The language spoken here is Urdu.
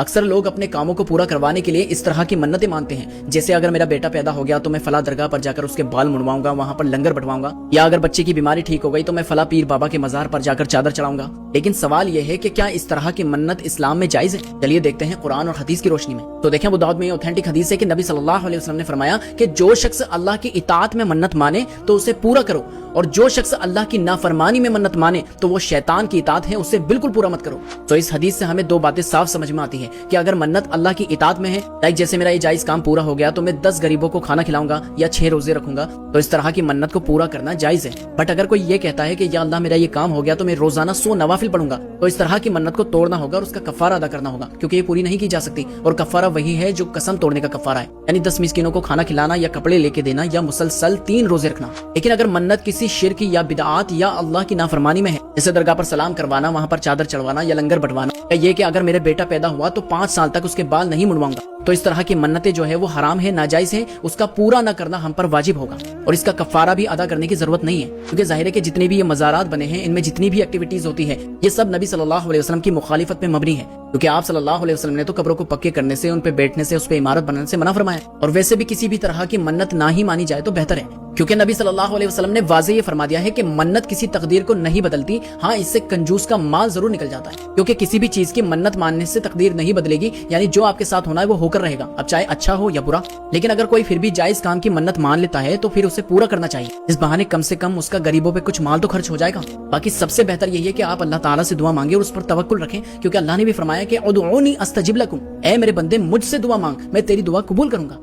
اکثر لوگ اپنے کاموں کو پورا کروانے کے لیے اس طرح کی منتیں مانتے ہیں، جیسے اگر میرا بیٹا پیدا ہو گیا تو میں فلاں درگاہ پر جا کر اس کے بال منڈواؤں گا، وہاں پر لنگر بٹواؤں گا، یا اگر بچے کی بیماری ٹھیک ہو گئی تو میں فلاں پیر بابا کے مزار پر جا کر چادر چڑھاؤں گا۔ لیکن سوال یہ ہے کہ کیا اس طرح کی منت اسلام میں جائز ہے؟ چلیے دیکھتے ہیں قرآن اور حدیث کی روشنی میں۔ تو دیکھیں ابو داؤد میں اوتھینٹک حدیث ہے کہ نبی صلی اللہ علیہ وسلم نے فرمایا کہ جو شخص اللہ کی اطاعت میں منت مانے تو اسے پورا کرو، اور جو شخص اللہ کی نافرمانی میں منت مانے تو وہ شیطان کی اطاعت ہے، اسے بالکل پورا مت کرو۔ تو اس حدیث سے ہمیں دو باتیں صاف سمجھ میں آتی ہیں کہ اگر منت اللہ کی اطاعت میں ہے، لائک جیسے میرا یہ جائز کام پورا ہو گیا تو میں 10 غریبوں کو کھانا کھلاؤں گا یا 6 روزے رکھوں گا، تو اس طرح کی منت کو پورا کرنا جائز ہے۔ بٹ اگر کوئی یہ کہتا ہے کہ یا اللہ میرا یہ کام ہو گیا تو میں روزانہ 100 نوافل پڑھوں گا، تو اس طرح کی منت کو توڑنا ہوگا اور اس کا کفارہ ادا کرنا ہوگا، کیونکہ یہ پوری نہیں کی جا سکتی، اور کفارہ وہی ہے جو قسم توڑنے کا کفارہ ہے، یعنی 10 مسکینوں کو کھانا کھلانا یا کپڑے لے کے دینا یا مسلسل 3 روزے رکھنا۔ لیکن اگر منت کسی شرک یا بدعات یا اللہ کی نافرمانی میں ہے، جیسے درگاہ پر سلام کروانا، وہاں پر چادر چڑھوانا یا لنگر بٹوانا، یا یہ کہ اگر میرے بیٹا پیدا ہوا تو 5 سال تک اس کے بال نہیں منڈواؤں گا، تو اس طرح کی منتیں جو ہے وہ حرام ہے، ناجائز ہے، اس کا پورا نہ کرنا ہم پر واجب ہوگا، اور اس کا کفارہ بھی ادا کرنے کی ضرورت نہیں ہے، کیونکہ ظاہر ہے کہ جتنے بھی یہ مزارات بنے ہیں، ان میں جتنی بھی ایکٹیویٹیز ہوتی ہے یہ سب نبی صلی اللہ علیہ وسلم کی مخالفت میں مبنی ہے، کیونکہ آپ صلی اللہ علیہ وسلم نے تو قبروں کو پکے کرنے سے، ان پہ بیٹھنے سے، اس پہ عمارت بنانے سے منع فرمایا، اور ویسے بھی کسی بھی طرح کی منت نہ ہی مانی جائے تو بہتر ہے، کیونکہ نبی صلی اللہ علیہ وسلم نے واضح یہ فرما دیا ہے کہ منت کسی تقدیر کو نہیں بدلتی، ہاں اس سے کنجوس کا مال ضرور نکل جاتا ہے، کیونکہ کسی بھی چیز کی منت ماننے سے تقدیر نہیں بدلے گی، یعنی جو آپ کے ساتھ ہونا ہے وہ ہو کر رہے گا، اب چاہے اچھا ہو یا برا۔ لیکن اگر کوئی پھر بھی جائز کام کی منت مان لیتا ہے تو پھر اسے پورا کرنا چاہیے، اس بہانے کم سے کم اس کا غریبوں پہ کچھ مال تو خرچ ہو جائے گا۔ باقی سب سے بہتر یہی ہے کہ آپ اللہ تعالیٰ سے دعا مانگے اور اس پر توکل رکھیں، کیونکہ اللہ نے بھی فرمایا کہ ادعونی استجب لکم، اے میرے بندے مجھ سے دعا مانگ، میں تیری دعا قبول کروں گا۔